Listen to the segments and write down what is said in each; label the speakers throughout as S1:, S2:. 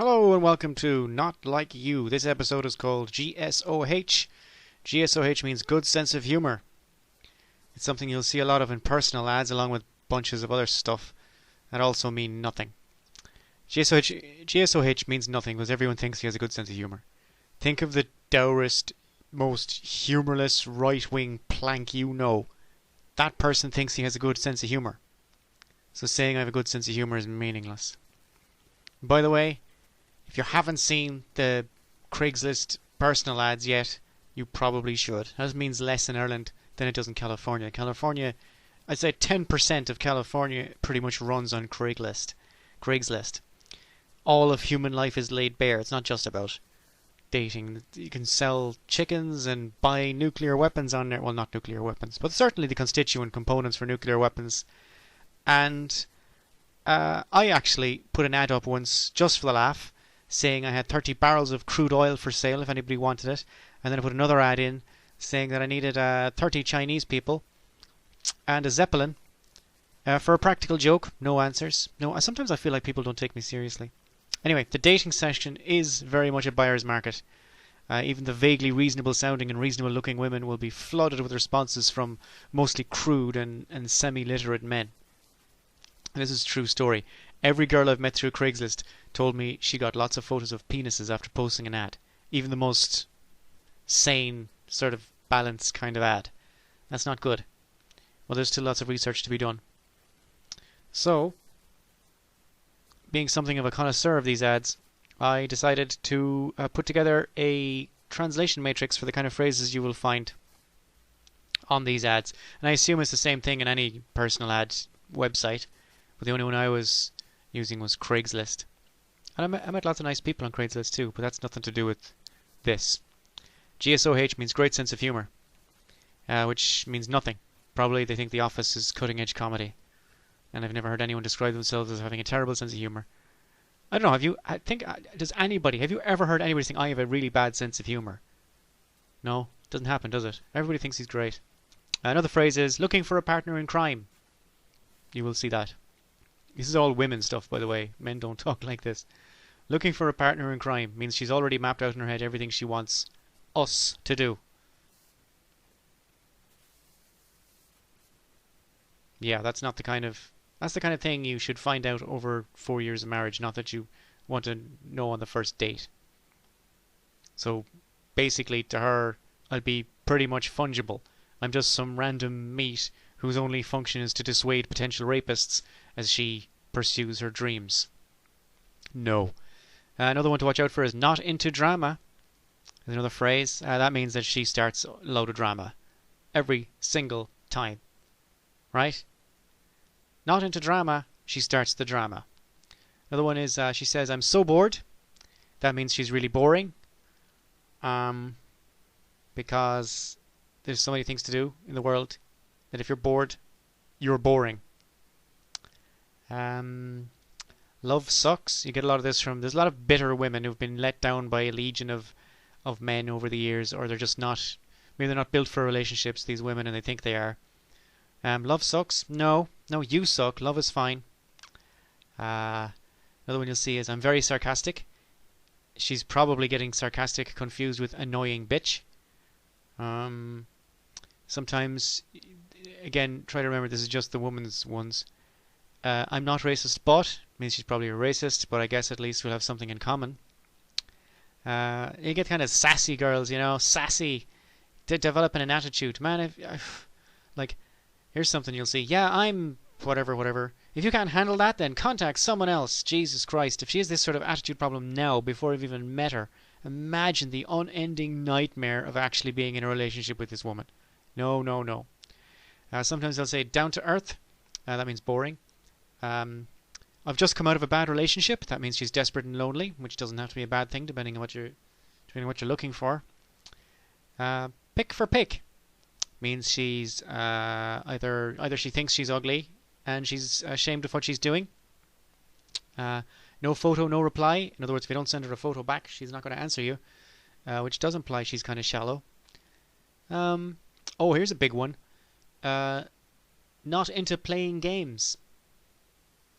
S1: Hello and welcome to Not Like You. This episode is called GSOH. GSOH means good sense of humor. It's something you'll see a lot of in personal ads along with bunches of other stuff that also mean nothing. GSOH means nothing because everyone thinks he has a good sense of humor. Think of the dourest, most humorless right-wing plank you know. That person thinks he has a good sense of humor. So saying I have a good sense of humor is meaningless. By the way, if you haven't seen the Craigslist personal ads yet, you probably should. That means less in Ireland than it does in California. California, I'd say 10% of California pretty much runs on Craigslist. Craigslist. All of human life is laid bare. It's not just about dating. You can sell chickens and buy nuclear weapons on there. Well, not nuclear weapons, but certainly the constituent components for nuclear weapons. And I actually put an ad up once just for the laugh, saying I had 30 barrels of crude oil for sale if anybody wanted it. And then I put another ad in saying that I needed 30 Chinese people and a Zeppelin for a practical joke. No answers. No, sometimes I feel like people don't take me seriously. Anyway, the dating section is very much a buyer's market. Even the vaguely reasonable sounding and reasonable looking women will be flooded with responses from mostly crude and semi-literate men. And this is a true story. Every girl I've met through Craigslist told me she got lots of photos of penises after posting an ad. Even the most sane, sort of balanced kind of ad. That's not good. Well, there's still lots of research to be done. So, being something of a connoisseur of these ads, I decided to put together a translation matrix for the kind of phrases you will find on these ads. And I assume it's the same thing in any personal ad website, but the only one I was using was Craigslist. And I met lots of nice people on Craigslist too, but that's nothing to do with this. GSOH means great sense of humor, which means nothing. Probably they think The Office is cutting edge comedy, and I've never heard anyone describe themselves as having a terrible sense of humor. I don't know, have you ever heard anybody think I have a really bad sense of humor? No, doesn't happen, does it? Everybody thinks he's great. Another phrase is looking for a partner in crime. You will see that. This is all women stuff, by the way. Men don't talk like this. Looking for a partner in crime means she's already mapped out in her head everything she wants us to do. Yeah, that's the kind of thing you should find out over 4 years of marriage, not that you want to know on the first date. So basically to her, I'll be pretty much fungible. I'm just some random meat whose only function is to dissuade potential rapists as she pursues her dreams. No. Another one to watch out for is not into drama. There's another phrase. That means that she starts a load of drama. Every single time. Right? Not into drama, she starts the drama. Another one is she says, I'm so bored. That means she's really boring. Because there's so many things to do in the world that if you're bored, you're boring. Love sucks. You get a lot of this from... There's a lot of bitter women who've been let down by a legion of men over the years, or they're just not... Maybe they're not built for relationships, these women, and they think they are. Love sucks. No, you suck. Love is fine. Another one you'll see is I'm very sarcastic. She's probably getting sarcastic confused with annoying bitch. Sometimes, again, try to remember this is just the woman's ones. I'm not racist, but means she's probably a racist, but I guess at least we'll have something in common. You get kind of sassy girls, sassy, developing an attitude. Man, like, here's something you'll see. Yeah, I'm whatever. If you can't handle that, then contact someone else. Jesus Christ, if she has this sort of attitude problem now, before I've even met her, imagine the unending nightmare of actually being in a relationship with this woman. No. Sometimes they'll say down to earth. That means boring. I've just come out of a bad relationship. That means she's desperate and lonely, which doesn't have to be a bad thing depending on what you're looking for. Pick for pick means she's either she thinks she's ugly and she's ashamed of what she's doing. No photo, no reply. In other words, if you don't send her a photo back, she's not going to answer you, which does imply she's kind of shallow. Here's a big one. Not into playing games.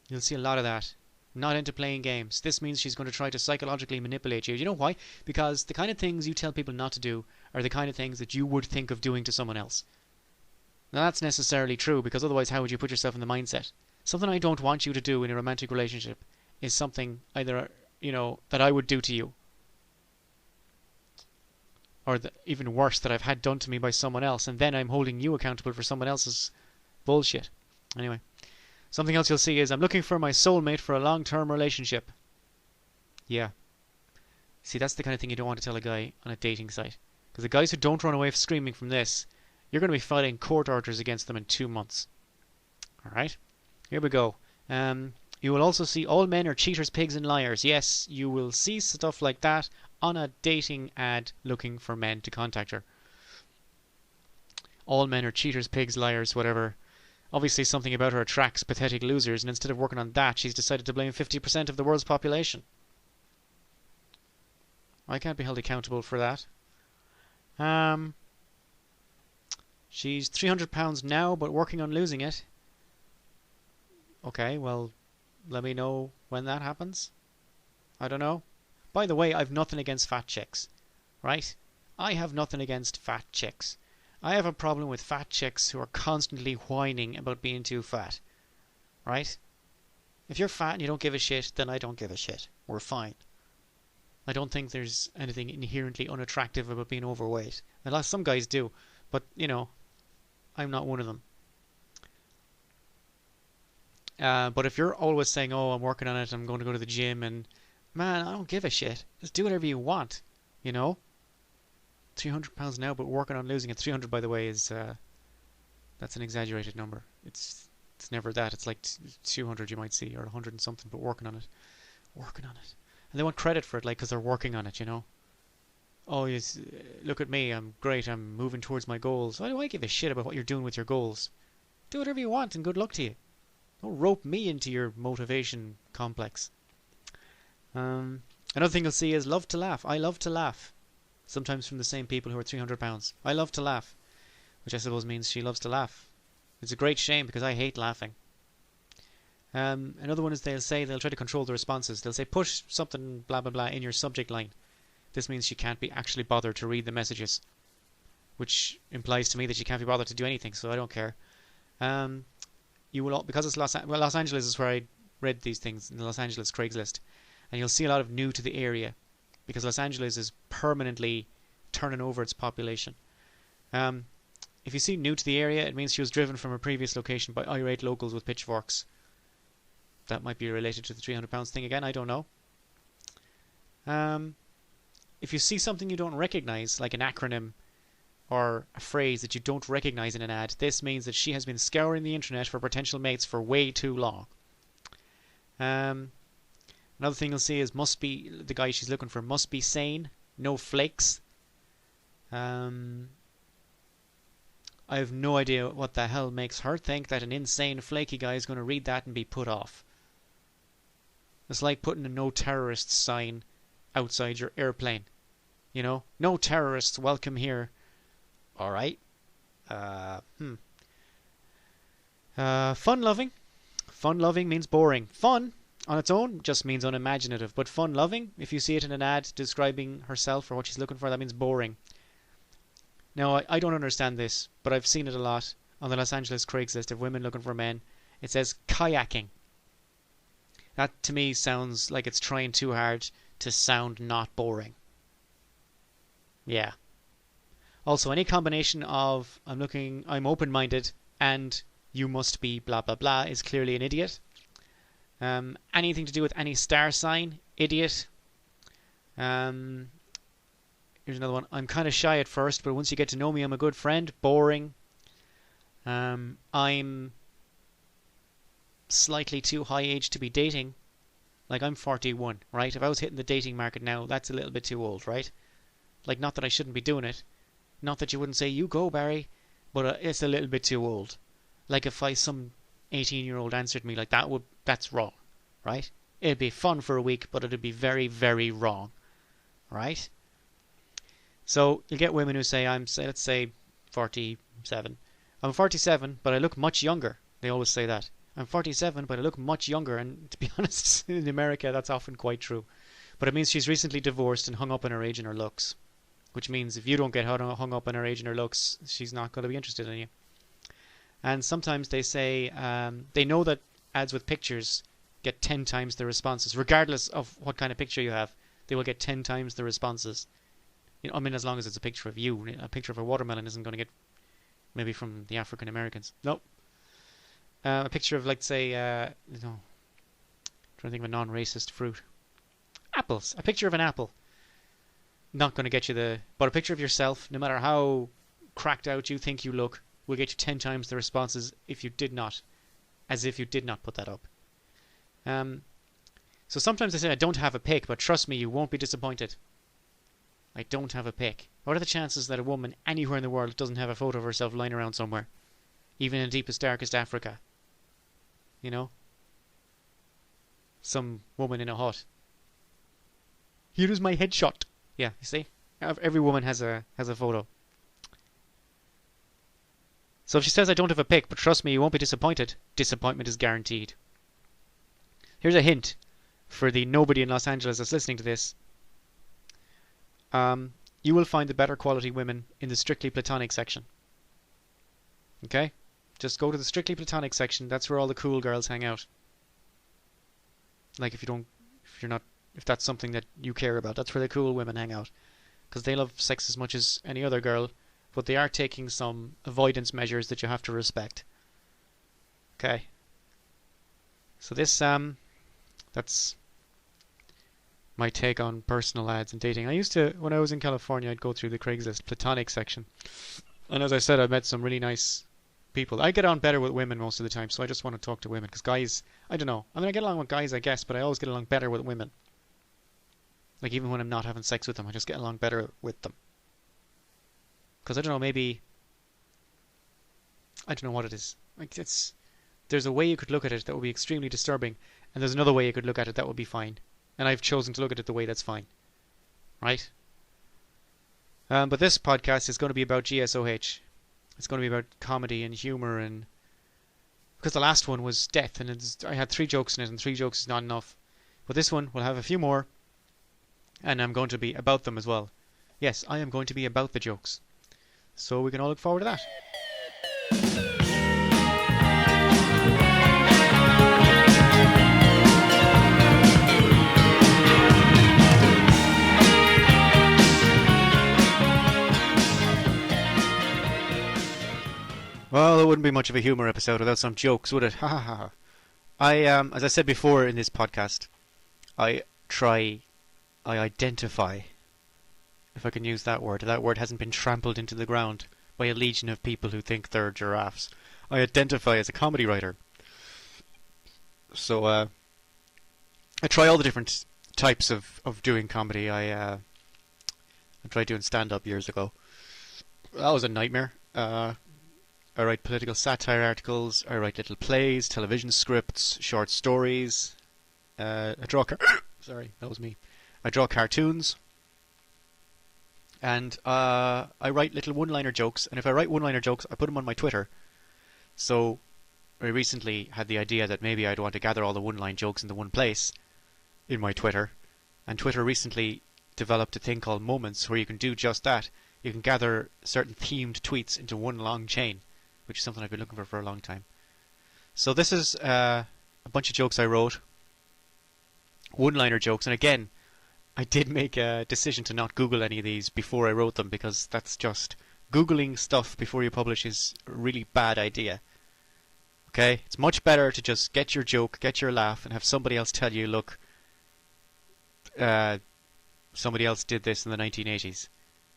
S1: You'll see a lot of that. not into playing games. This means she's going to try to psychologically manipulate you. You know why? Because the kind of things you tell people not to do are the kind of things that you would think of doing to someone else. Now that's necessarily true, because otherwise how would you put yourself in the mindset? Something I don't want you to do in a romantic relationship is something either, that I would do to you, or even worse, that I've had done to me by someone else, and then I'm holding you accountable for someone else's bullshit. Anyway, something else you'll see is I'm looking for my soulmate for a long-term relationship. Yeah. See, that's the kind of thing you don't want to tell a guy on a dating site. Because the guys who don't run away screaming from this, you're going to be filing court orders against them in 2 months. Alright? Here we go. You will also see all men are cheaters, pigs and liars. Yes, you will see stuff like that on a dating ad looking for men to contact her. All men are cheaters, pigs, liars, whatever. Obviously something about her attracts pathetic losers, and instead of working on that, she's decided to blame 50% of the world's population. I can't be held accountable for that. She's £300 now, but working on losing it. Okay, well, let me know when that happens. I don't know. By the way, I've nothing against fat chicks, right? I have nothing against fat chicks. I have a problem with fat chicks who are constantly whining about being too fat, right? If you're fat and you don't give a shit, then I don't give a shit. We're fine. I don't think there's anything inherently unattractive about being overweight. Some guys do, but, I'm not one of them. But if you're always saying, oh, I'm working on it, I'm going to go to the gym, and man, I don't give a shit. Just do whatever you want, £300 now, but working on losing it. 300, by the way, is that's an exaggerated number. It's never that. It's like 200 you might see, or 100 and something, but working on it. And they want credit for it, like, because they're working on it, Oh, yes, look at me, I'm great, I'm moving towards my goals. Why do I give a shit about what you're doing with your goals? Do whatever you want and good luck to you. Don't rope me into your motivation complex. Another thing you'll see is love to laugh. I love to laugh. Sometimes from the same people who are £300. I love to laugh, which I suppose means she loves to laugh. It's a great shame because I hate laughing. Another one is they'll try to control the responses. They'll say push something blah blah blah in your subject line. This means she can't be actually bothered to read the messages, which implies to me that she can't be bothered to do anything, so I don't care. You will, because it's Los Angeles is where I read these things, in the Los Angeles Craigslist, and you'll see a lot of new to the area because Los Angeles is permanently turning over its population. If you see new to the area, it means she was driven from her previous location by irate locals with pitchforks. That might be related to the £300 thing again, I don't know. If you see something you don't recognize, like an acronym or a phrase that you don't recognize in an ad, this means that she has been scouring the internet for potential mates for way too long. Another thing you'll see is the guy she's looking for must be sane, no flakes. I have no idea what the hell makes her think that an insane, flaky guy is going to read that and be put off. It's like putting a no terrorists sign outside your airplane. No terrorists, welcome here. Alright. Fun loving. Fun loving means boring. Fun on its own just means unimaginative. But fun loving, if you see it in an ad describing herself or what she's looking for, that means boring. Now, I don't understand this, but I've seen it a lot on the Los Angeles Craigslist of women looking for men. It says kayaking. That to me sounds like it's trying too hard to sound not boring. Yeah. Also, any combination of I'm open-minded and you must be blah blah blah is clearly an idiot. Anything to do with any star sign, idiot. Here's another one. I'm kind of shy at first, but once you get to know me, I'm a good friend. Boring. I'm slightly too high age to be dating. Like, I'm 41, right? If I was hitting the dating market now, that's a little bit too old, right? Like, not that I shouldn't be doing it. Not that you wouldn't say, you go, Barry. But it's a little bit too old. Like, if some 18-year-old answered me like that, that's wrong, right? It'd be fun for a week, but it'd be very, very wrong, right? So, you'll get women who say, let's say 47. I'm 47, but I look much younger. They always say that. I'm 47, but I look much younger, and to be honest, in America, that's often quite true. But it means she's recently divorced and hung up on her age and her looks. Which means if you don't get hung up on her age and her looks, she's not going to be interested in you. And sometimes they say they know that ads with pictures get 10 times the responses, regardless of what kind of picture you have. They will get 10 times the responses. You know, I mean, as long as it's a picture of you. A picture of a watermelon isn't going to get maybe from the African Americans. Nope. A picture of, like, say, no, trying to think of a non-racist fruit. Apples. A picture of an apple. Not going to get you the... But a picture of yourself, no matter how cracked out you think you look, will get you 10 times the responses if you did not. As if you did not put that up. So sometimes I say I don't have a pic, but trust me, you won't be disappointed. I don't have a pic. What are the chances that a woman anywhere in the world doesn't have a photo of herself lying around somewhere? Even in deepest, darkest Africa. You know? Some woman in a hut. Here is my headshot. Yeah, you see? Every woman has a photo. So if she says I don't have a pic, but trust me, you won't be disappointed, disappointment is guaranteed. Here's a hint for the nobody in Los Angeles that's listening to this. You will find the better quality women in the strictly platonic section. Okay? Just go to the strictly platonic section. That's where all the cool girls hang out. Like if that's something that you care about, that's where the cool women hang out. Because they love sex as much as any other girl, but they are taking some avoidance measures that you have to respect. Okay? So this, that's my take on personal ads and dating. I used to, when I was in California, I'd go through the Craigslist platonic section. And as I said, I met some really nice people. I get on better with women most of the time, so I just want to talk to women. Because guys, I don't know. I mean, I get along with guys, I guess, but I always get along better with women. Like, even when I'm not having sex with them, I just get along better with them. Because, I don't know, maybe... I don't know what it is. Like, there's a way you could look at it that would be extremely disturbing, and there's another way you could look at it that would be fine. And I've chosen to look at it the way that's fine. Right? But this podcast is going to be about GSOH. It's going to be about comedy and humour, and... Because the last one was death, and I had 3 jokes in it, and 3 jokes is not enough. But this one will have a few more, and I'm going to be about them as well. Yes, I am going to be about the jokes. So we can all look forward to that. Well, it wouldn't be much of a humour episode without some jokes, would it? Ha ha ha. As I said before in this podcast, I identify, if I can use that word. That word hasn't been trampled into the ground by a legion of people who think they're giraffes. I identify as a comedy writer. So, I try all the different types of doing comedy. I tried doing stand-up years ago. That was a nightmare. I write political satire articles, I write little plays, television scripts, short stories. I draw sorry, that was me. I draw cartoons. And I write little one-liner jokes, and if I write one-liner jokes, I put them on my Twitter. So I recently had the idea that maybe I'd want to gather all the one-line jokes into one place in my Twitter. And Twitter recently developed a thing called Moments, where you can do just that. You can gather certain themed tweets into one long chain, which is something I've been looking for a long time. So this is a bunch of jokes I wrote. One-liner jokes. And again, I did make a decision to not Google any of these before I wrote them, because that's just... Googling stuff before you publish is a really bad idea. Okay? It's much better to just get your joke, get your laugh, and have somebody else tell you, look, somebody else did this in the 1980s.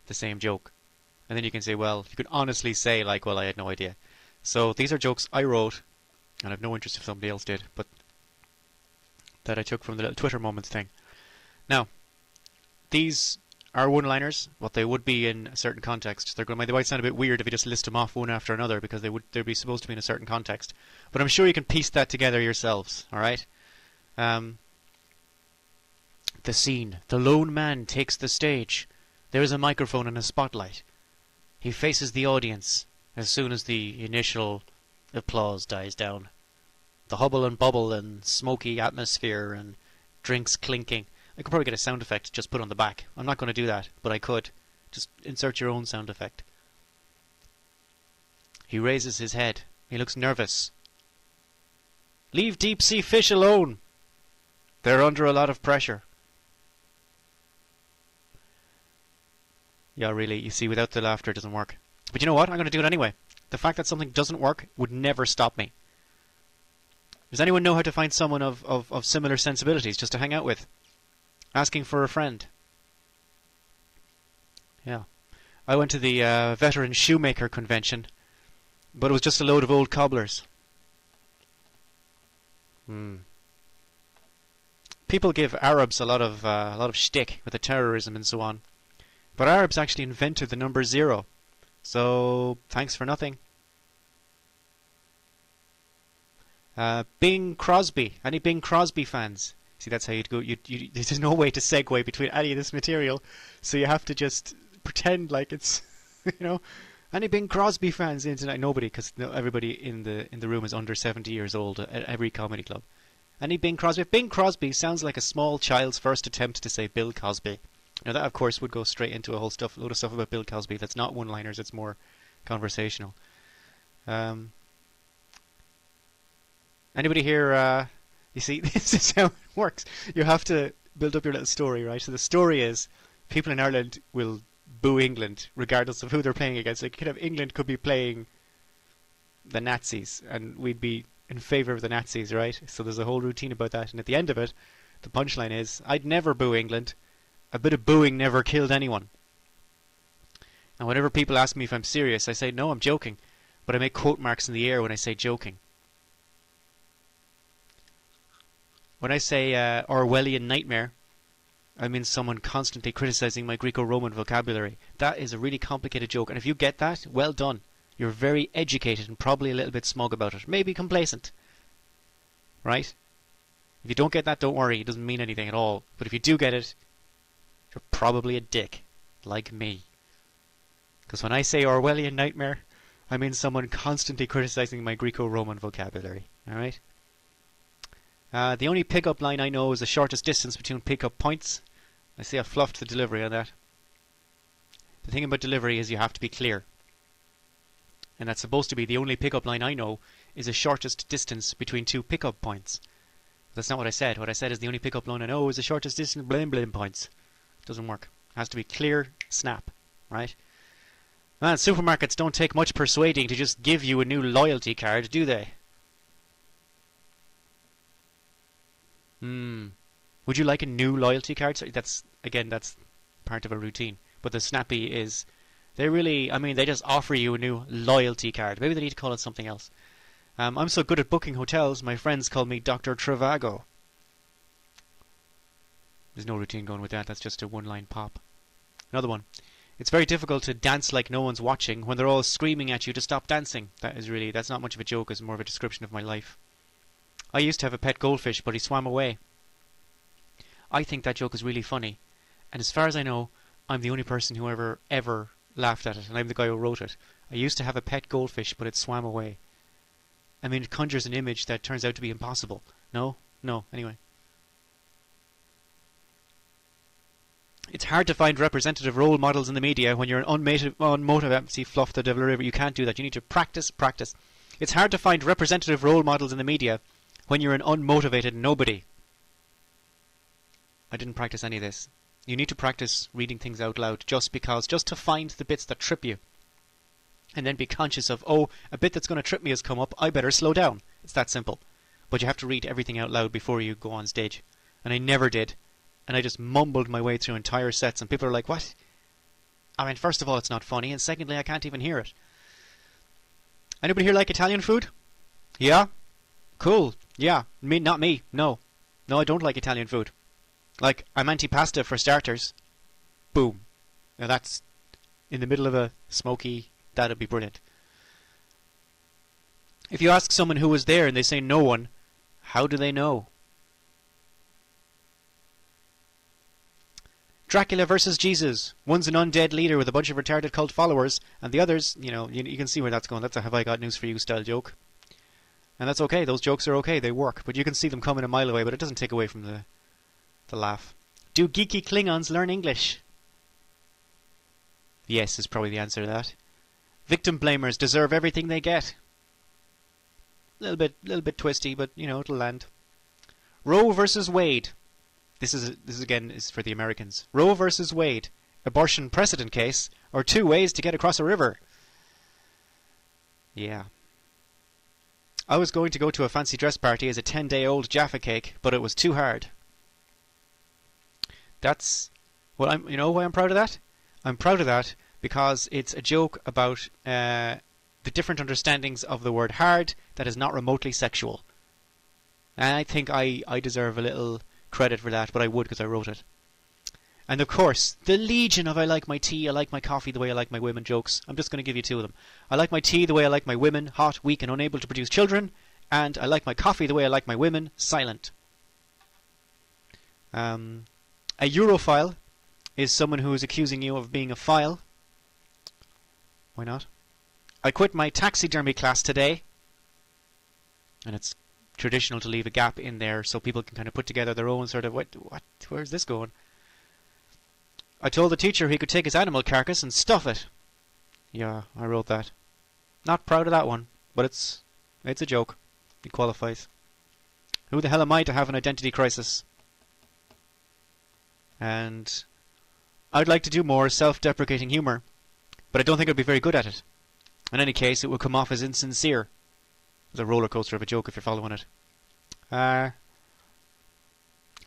S1: The same joke. And then you can say, well, you can honestly say, like, well, I had no idea. So these are jokes I wrote, and I've no interest if somebody else did, but that I took from the little Twitter Moments thing. Now, these are one-liners, what they would be in a certain context. They might sound a bit weird if you just list them off one after another, because they'd be supposed to be in a certain context. But I'm sure you can piece that together yourselves, alright? The scene. The lone man takes the stage. There is a microphone and a spotlight. He faces the audience as soon as the initial applause dies down. the hubble and bubble and smoky atmosphere and drinks clinking. I could probably get a sound effect just put on the back. I'm not going to do that, but I could. Just insert your own sound effect. He raises his head. He looks nervous. Leave deep-sea fish alone. They're under a lot of pressure. Yeah, really, you see, without the laughter it doesn't work. But you know what? I'm going to do it anyway. The fact that something doesn't work would never stop me. Does anyone know how to find someone of similar sensibilities just to hang out with? Asking for a friend. Yeah. I went to the veteran shoemaker convention, but it was just a load of old cobblers. People give Arabs a lot of shtick with the terrorism and so on, but Arabs actually invented the number 0. So thanks for nothing. Bing Crosby. Any Bing Crosby fans? See, that's how you'd go. There's no way to segue between any of this material, so you have to just pretend like it's, you know. Any Bing Crosby fans in tonight? Nobody, because everybody in the room is under 70 years old at every comedy club. Any Bing Crosby? Bing Crosby sounds like a small child's first attempt to say Bill Cosby. Now that, of course, would go straight into a whole load of stuff about Bill Cosby. That's not one-liners. It's more conversational. Anybody here? You see, this is how it works. You have to build up your little story, right? So the story is people in Ireland will boo England regardless of who they're playing against. Like, you could have England could be playing the Nazis, and we'd be in favour of the Nazis, right? So there's a whole routine about that. And at the end of it, the punchline is, I'd never boo England. A bit of booing never killed anyone. And whenever people ask me if I'm serious, I say, no, I'm joking. But I make quote marks in the air when I say joking. When I say Orwellian nightmare, I mean someone constantly criticizing my Greco-Roman vocabulary. That is a really complicated joke, and if you get that, well done. You're very educated and probably a little bit smug about it. Maybe complacent. Right? If you don't get that, don't worry. It doesn't mean anything at all. But if you do get it, you're probably a dick. Like me. Because when I say Orwellian nightmare, I mean someone constantly criticizing my Greco-Roman vocabulary. Alright? The only pickup line I know is the shortest distance between pickup points. I see I fluffed the delivery on that. The thing about delivery is you have to be clear. And that's supposed to be the only pickup line I know is the shortest distance between 2 pickup points. That's not what I said. What I said is the only pickup line I know is the shortest distance blame points. Doesn't work. It has to be clear, snap. Right? Man, supermarkets don't take much persuading to just give you a new loyalty card, do they? Would you like a new loyalty card? So that's part of a routine. But the snappy is, they just offer you a new loyalty card. Maybe they need to call it something else. I'm so good at booking hotels, my friends call me Dr. Travago. There's no routine going with that. That's just a one-line pop. Another one. It's very difficult to dance like no one's watching when they're all screaming at you to stop dancing. That's not much of a joke. It's more of a description of my life. I used to have a pet goldfish, but he swam away. I think that joke is really funny. And as far as I know, I'm the only person who ever laughed at it. And I'm the guy who wrote it. I used to have a pet goldfish, but it swam away. I mean, it conjures an image that turns out to be impossible. No? No. Anyway. It's hard to find representative role models in the media when you're an unmotivated... See, fluff the devil river. You can't do that. You need to practice. It's hard to find representative role models in the media when you're an unmotivated nobody. I didn't practice any of this. You need to practice reading things out loud just to find the bits that trip you. And then be conscious of, oh, a bit that's going to trip me has come up, I better slow down. It's that simple. But you have to read everything out loud before you go on stage. And I never did. And I just mumbled my way through entire sets, and people are like, what? I mean, first of all, it's not funny, and secondly, I can't even hear it. Anybody here like Italian food? Yeah? Cool. Yeah. Not me. No. No, I don't like Italian food. Like, I'm anti-pasta for starters. Boom. Now that's in the middle of a smoky... That'd be brilliant. If you ask someone who was there and they say no one, how do they know? Dracula versus Jesus. One's an undead leader with a bunch of retarded cult followers, and the others, you can see where that's going. That's a have I got news for you style joke. And that's okay. Those jokes are okay. They work. But you can see them coming a mile away, but it doesn't take away from the laugh. Do geeky Klingons learn English? Yes is probably the answer to that. Victim blamers deserve everything they get. Little bit twisty, but you know, it'll land. Roe versus Wade. This is again is for the Americans. Roe versus Wade. Abortion precedent case, or 2 ways to get across a river. Yeah. I was going to go to a fancy dress party as a 10-day-old Jaffa cake, but it was too hard. That's what you know why I'm proud of that? I'm proud of that because it's a joke about the different understandings of the word hard that is not remotely sexual. And I think I deserve a little credit for that, but I would because I wrote it. And of course, the legion of I like my tea, I like my coffee the way I like my women jokes. I'm just going to give you 2 of them. I like my tea the way I like my women, hot, weak and unable to produce children. And I like my coffee the way I like my women, silent. A Europhile is someone who is accusing you of being a file. Why not? I quit my taxidermy class today. And it's traditional to leave a gap in there so people can kind of put together their own sort of, where's this going? I told the teacher he could take his animal carcass and stuff it. Yeah, I wrote that. Not proud of that one, but it's a joke. It qualifies. Who the hell am I to have an identity crisis? And I'd like to do more self-deprecating humour, but I don't think I'd be very good at it. In any case, it would come off as insincere. It's a roller coaster of a joke if you're following it.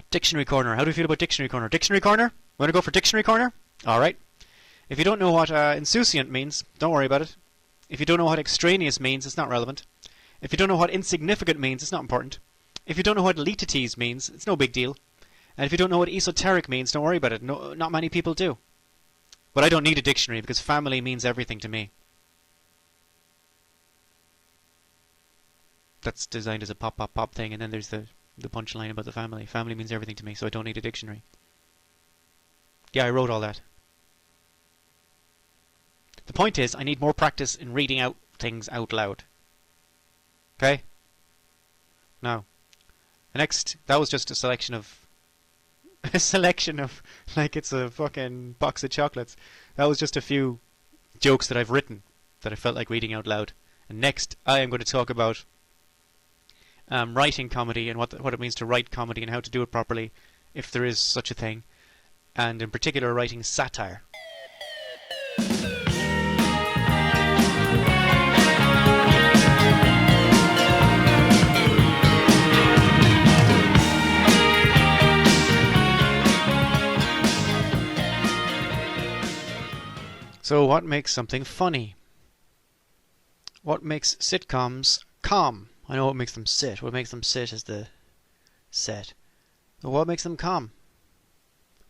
S1: Dictionary Corner. How do you feel about Dictionary Corner? Dictionary Corner? Want to go for Dictionary Corner? Alright. If you don't know what insouciant means, don't worry about it. If you don't know what extraneous means, it's not relevant. If you don't know what insignificant means, it's not important. If you don't know what elitites means, it's no big deal. And if you don't know what esoteric means, don't worry about it. No, not many people do. But I don't need a dictionary because family means everything to me. That's designed as a pop, pop, pop thing, and then there's the punchline about the family. Family means everything to me, so I don't need a dictionary. Yeah, I wrote all that. The point is, I need more practice in reading out things out loud. Okay? Now, the next, that was just a selection of, like it's a fucking box of chocolates. That was just a few jokes that I've written that I felt like reading out loud. And next, I am going to talk about writing comedy and what it means to write comedy and how to do it properly, if there is such a thing. And in particular, writing satire. So what makes something funny? What makes sitcoms calm? I know what makes them sit. What makes them sit is the set. But what makes them calm?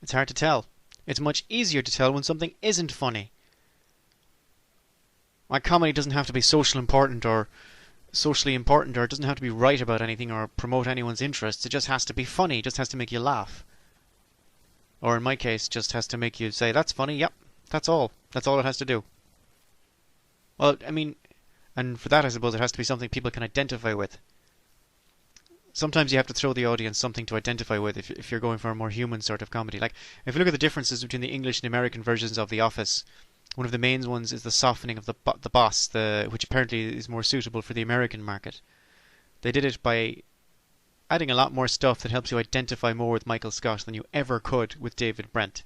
S1: It's hard to tell. It's much easier to tell when something isn't funny. My comedy doesn't have to be socially important or it doesn't have to be right about anything or promote anyone's interests. It just has to be funny. It just has to make you laugh. Or in my case, just has to make you say, that's funny, yep, that's all. That's all it has to do. Well, I mean, and for that I suppose it has to be something people can identify with. Sometimes you have to throw the audience something to identify with if you're going for a more human sort of comedy. Like, if you look at the differences between the English and American versions of The Office, one of the main ones is the softening of the boss, which apparently is more suitable for the American market. They did it by adding a lot more stuff that helps you identify more with Michael Scott than you ever could with David Brent.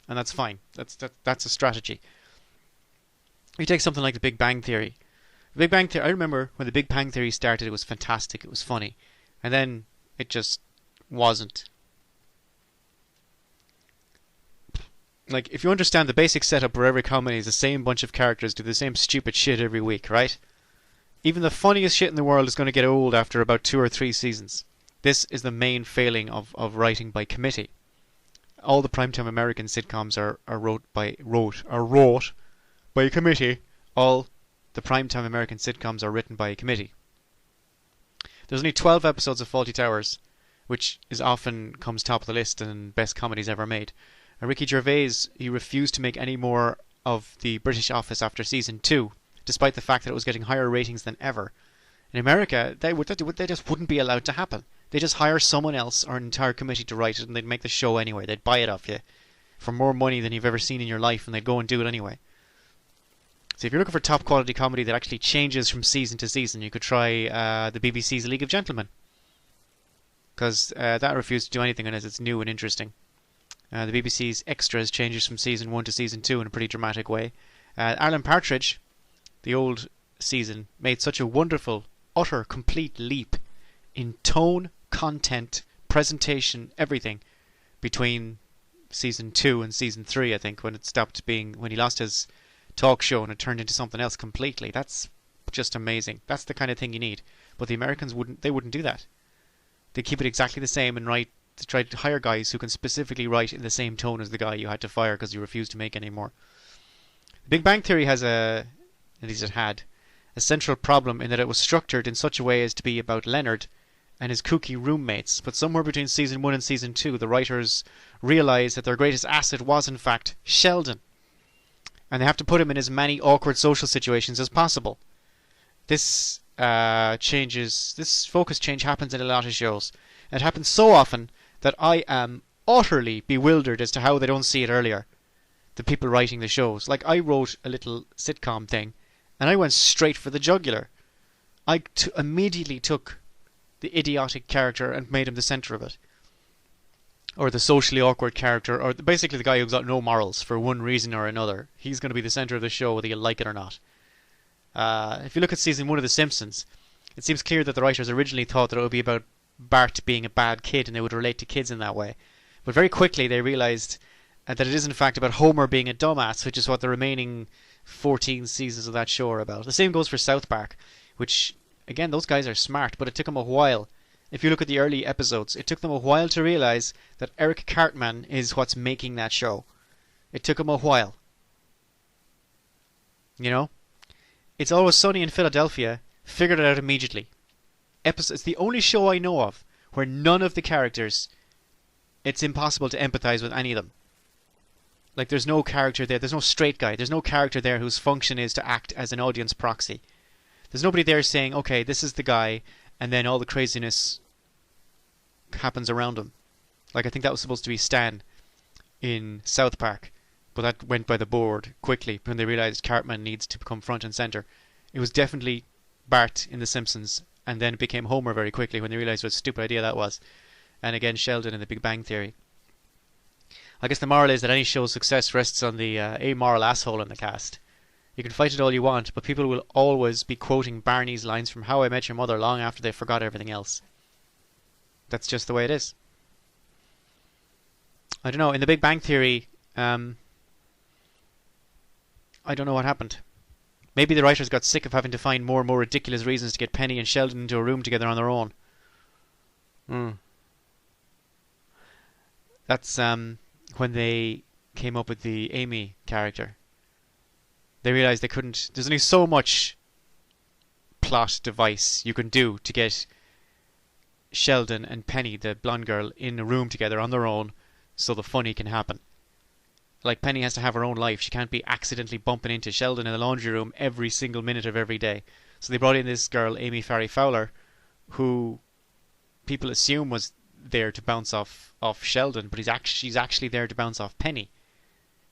S1: And that's fine. That's a strategy. You take something like The Big Bang Theory. The Big Bang Theory, I remember when The Big Bang Theory started, it was fantastic, it was funny. And then it just wasn't. Like, if you understand the basic setup where every comedy is the same bunch of characters do the same stupid shit every week, right? Even the funniest shit in the world is going to get old after about 2 or 3 seasons. This is the main failing of writing by committee. All the primetime American sitcoms are wrote by a committee. All the primetime American sitcoms are written by a committee. There's only 12 episodes of Fawlty Towers, which is often comes top of the list and best comedies ever made. Ricky Gervais, he refused to make any more of the British Office after season 2, despite the fact that it was getting higher ratings than ever. In America, they just wouldn't be allowed to happen. They just hire someone else or an entire committee to write it, and they'd make the show anyway. They'd buy it off you for more money than you've ever seen in your life, and they'd go and do it anyway. So if you're looking for top quality comedy that actually changes from season to season, you could try the BBC's League of Gentlemen, because that refuses to do anything unless it's new and interesting. The BBC's Extras changes from season 1 to season 2 in a pretty dramatic way. Alan Partridge, the old season, made such a wonderful, utter, complete leap in tone, content, presentation, everything between season 2 and season 3, I think, when he lost his talk show and it turned into something else completely. That's just amazing. That's the kind of thing you need. But the Americans wouldn't do that. They keep it exactly the same and try to hire guys who can specifically write in the same tone as the guy you had to fire because you refused to make any more. The Big Bang Theory had a central problem in that it was structured in such a way as to be about Leonard and his kooky roommates, but somewhere between season 1 and season 2 the writers realised that their greatest asset was in fact Sheldon, and they have to put him in as many awkward social situations as possible. This focus change happens in a lot of shows. It happens so often that I am utterly bewildered as to how they don't see it earlier, the people writing the shows. Like, I wrote a little sitcom thing and I went straight for the jugular. I immediately took the idiotic character and made him the centre of it, or the socially awkward character, or basically the guy who's got no morals for one reason or another. He's going to be the centre of the show whether you like it or not. If you look at season 1 of The Simpsons, it seems clear that the writers originally thought that it would be about Bart being a bad kid and they would relate to kids in that way. But very quickly they realised that it is in fact about Homer being a dumbass, which is what the remaining 14 seasons of that show are about. The same goes for South Park, which, again, those guys are smart, but it took them a while. If you look at the early episodes, it took them a while to realise that Eric Cartman is what's making that show. It took them a while. You know? It's Always Sunny in Philadelphia figured it out immediately. It's the only show I know of where none of the characters, it's impossible to empathise with any of them. Like, there's no character there, there's no straight guy, there's no character there whose function is to act as an audience proxy. There's nobody there saying, okay, this is the guy, and then all the craziness happens around him. Like, I think that was supposed to be Stan in South Park, but that went by the board quickly when they realised Cartman needs to become front and centre. It was definitely Bart in The Simpsons, and then it became Homer very quickly when they realised what a stupid idea that was. And again, Sheldon in The Big Bang Theory. I guess the moral is that any show's success rests on the amoral asshole in the cast. You can fight it all you want, but people will always be quoting Barney's lines from How I Met Your Mother long after they forgot everything else. That's just the way it is. I don't know, in The Big Bang Theory, I don't know what happened. Maybe the writers got sick of having to find more and more ridiculous reasons to get Penny and Sheldon into a room together on their own. That's when they came up with the Amy character. They realised they couldn't... There's only so much plot device you can do to get Sheldon and Penny, the blonde girl, in a room together on their own so the funny can happen. Like, Penny has to have her own life. She can't be accidentally bumping into Sheldon in the laundry room every single minute of every day. So they brought in this girl, Amy Farrah Fowler, who people assume was there to bounce off Sheldon, but she's actually there to bounce off Penny.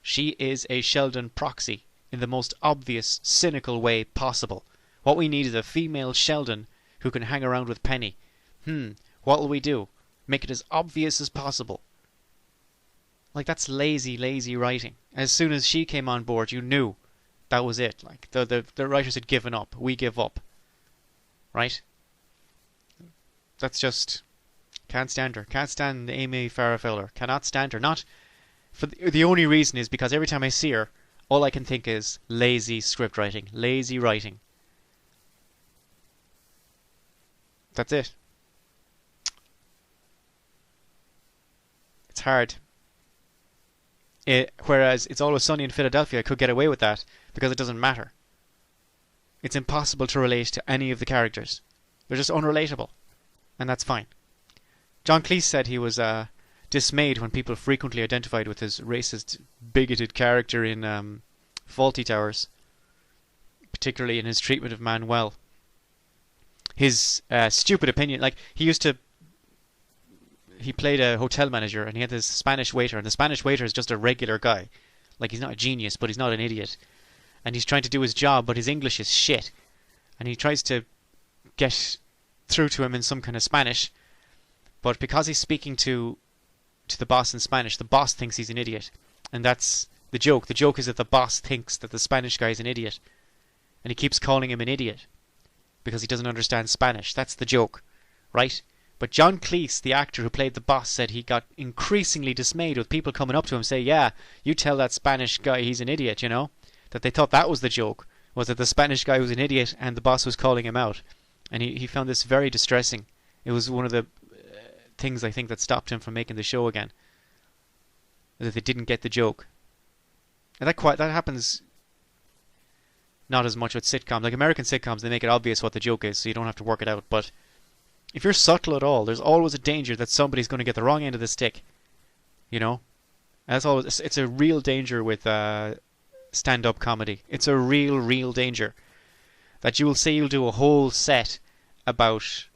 S1: She is a Sheldon proxy in the most obvious, cynical way possible. What we need is a female Sheldon who can hang around with Penny. What will we do? Make it as obvious as possible. Like, that's lazy, lazy writing. As soon as she came on board, you knew that was it. Like, the writers had given up. We give up. Right? That's just... Can't stand her. Can't stand Amy Farrah Fowler. Cannot stand her. Not for the only reason is because every time I see her, all I can think is lazy script writing. Lazy writing. That's it. It's hard. Whereas It's Always Sunny in Philadelphia could get away with that because it doesn't matter. It's impossible to relate to any of the characters. They're just unrelatable. And that's fine. John Cleese said he was dismayed when people frequently identified with his racist, bigoted character in Fawlty Towers, particularly in his treatment of Manuel. his stupid opinion. Like he played a hotel manager, and he had this Spanish waiter, and the Spanish waiter is just a regular guy. Like, he's not a genius, but he's not an idiot. And he's trying to do his job, but his English is shit. And he tries to get through to him in some kind of Spanish, but because he's speaking to the boss in Spanish, the boss thinks he's an idiot. And that's the joke. The joke is that the boss thinks that the Spanish guy is an idiot. And he keeps calling him an idiot because he doesn't understand Spanish. That's the joke, right? But John Cleese, the actor who played the boss, said he got increasingly dismayed with people coming up to him and say, yeah, you tell that Spanish guy he's an idiot, you know? That they thought that was the joke, was that the Spanish guy was an idiot and the boss was calling him out. And he found this very distressing. It was one of the things, I think, that stopped him from making the show again. That they didn't get the joke. And that happens not as much with sitcoms. Like American sitcoms, they make it obvious what the joke is, so you don't have to work it out. But if you're subtle at all, there's always a danger that somebody's going to get the wrong end of the stick. You know? It's a real danger with stand-up comedy. It's a real danger. That you will say you'll do a whole set about,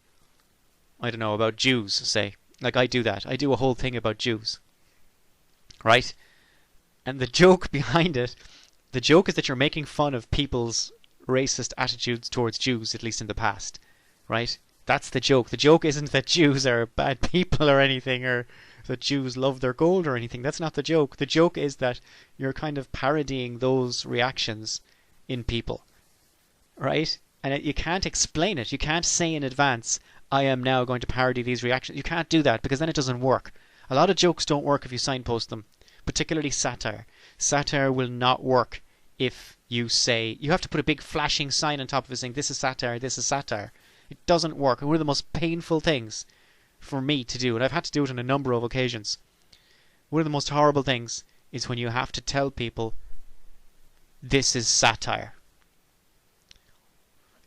S1: I don't know, about Jews, say. Like I do that. I do a whole thing about Jews. Right? And the joke behind it, the joke is that you're making fun of people's racist attitudes towards Jews, at least in the past. Right? That's the joke. The joke isn't that Jews are bad people or anything, or that Jews love their gold or anything. That's not the joke. The joke is that you're kind of parodying those reactions in people. Right? And you can't explain it. You can't say in advance, I am now going to parody these reactions. You can't do that, because then it doesn't work. A lot of jokes don't work if you signpost them. Particularly satire. Satire will not work if you say... You have to put a big flashing sign on top of it saying, this is satire, this is satire. It doesn't work. One of the most painful things for me to do, and I've had to do it on a number of occasions. One of the most horrible things is when you have to tell people, this is satire.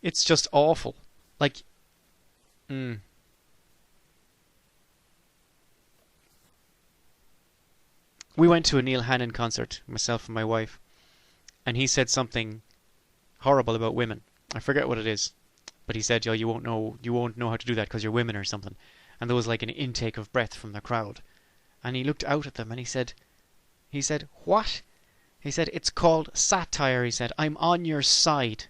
S1: It's just awful. Like, we went to a Neil Hannon concert, myself and my wife, and he said something horrible about women. I forget what it is, but he said, "Yo, you won't know how to do that because you're women or something." And there was like an intake of breath from the crowd, and he looked out at them and he said, "What?" He said, "It's called satire." He said, "I'm on your side."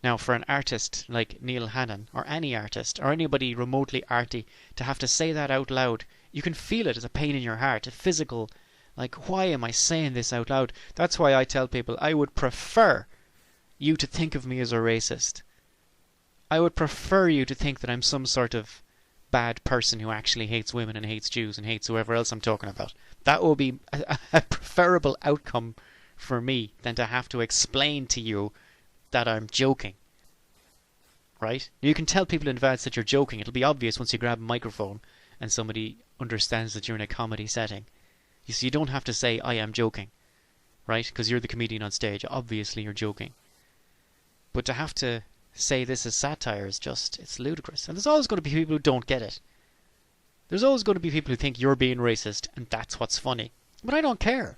S1: Now, for an artist like Neil Hannon, or any artist, or anybody remotely arty, to have to say that out loud, you can feel it as a pain in your heart, a physical, like, why am I saying this out loud? That's why I tell people, I would prefer you to think of me as a racist. I would prefer you to think that I'm some sort of bad person who actually hates women and hates Jews and hates whoever else I'm talking about. That would be a preferable outcome for me than to have to explain to you that I'm joking. Right? You can tell people in advance that you're joking. It'll be obvious once you grab a microphone and somebody understands that you're in a comedy setting. You don't have to say, I am joking. Right? Because you're the comedian on stage. Obviously you're joking. But to have to say this is satire is just, it's ludicrous. And there's always going to be people who don't get it. There's always going to be people who think you're being racist and that's what's funny. But I don't care.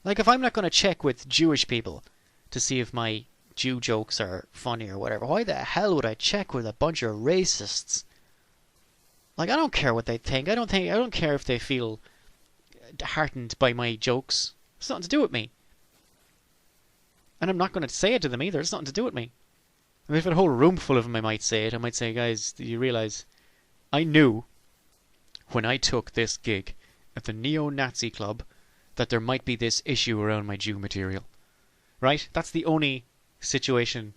S1: Like, if I'm not going to check with Jewish people to see if my Jew jokes are funny or whatever, why the hell would I check with a bunch of racists? Like, I don't care what they think. I don't care if they feel heartened by my jokes. It's nothing to do with me. And I'm not going to say it to them either. It's nothing to do with me. I mean, if a whole room full of them, I might say it. I might say, guys, do you realise I knew when I took this gig at the neo-Nazi club that there might be this issue around my Jew material. Right? That's the only situation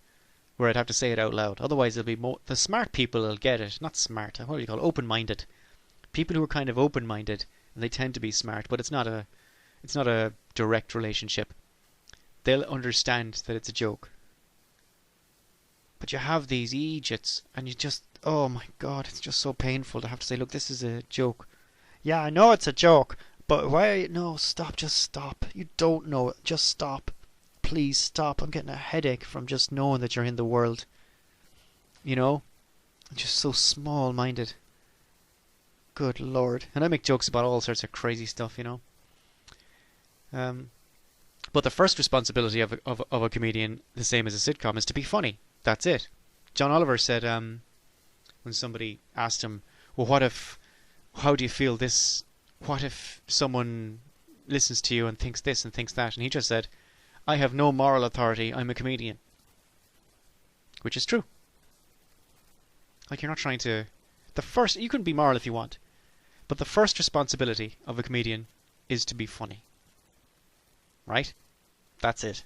S1: where I'd have to say it out loud. Otherwise, it'll be the smart people will get it. Not smart. What do you call it? Open-minded. People who are kind of open-minded, and they tend to be smart, but it's not a direct relationship. They'll understand that it's a joke. But you have these idiots, and you just, oh my God, it's just so painful to have to say, look, this is a joke. Yeah, I know it's a joke, but why? No, stop, just stop. You don't know it. Just stop. Please stop. I'm getting a headache from just knowing that you're in the world. You know? I'm just so small-minded. Good Lord. And I make jokes about all sorts of crazy stuff, you know? But the first responsibility of a comedian, the same as a sitcom, is to be funny. That's it. John Oliver said when somebody asked him, well, what if, how do you feel this, what if someone listens to you and thinks this and thinks that? And he just said, I have no moral authority, I'm a comedian. Which is true. Like, you're not trying to... You can be moral if you want, but the first responsibility of a comedian is to be funny. Right? That's it.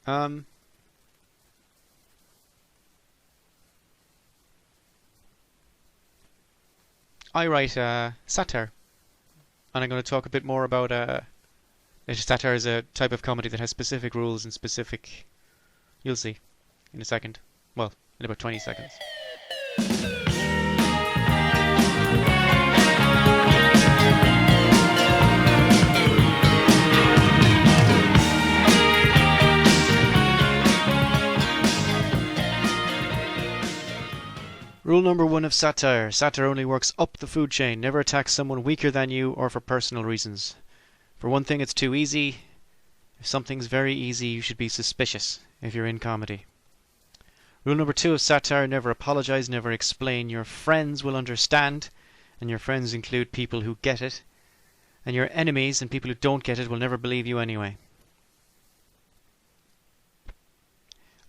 S1: I write satire, and I'm going to talk a bit more about satire is a type of comedy that has specific rules and specific... You'll see in a second. Well, in about 20 seconds. Rule number 1 of satire. Satire only works up the food chain. Never attack someone weaker than you or for personal reasons. For one thing, it's too easy. If something's very easy, you should be suspicious if you're in comedy. Rule number 2 of satire. Never apologize, never explain. Your friends will understand, and your friends include people who get it. And your enemies and people who don't get it will never believe you anyway.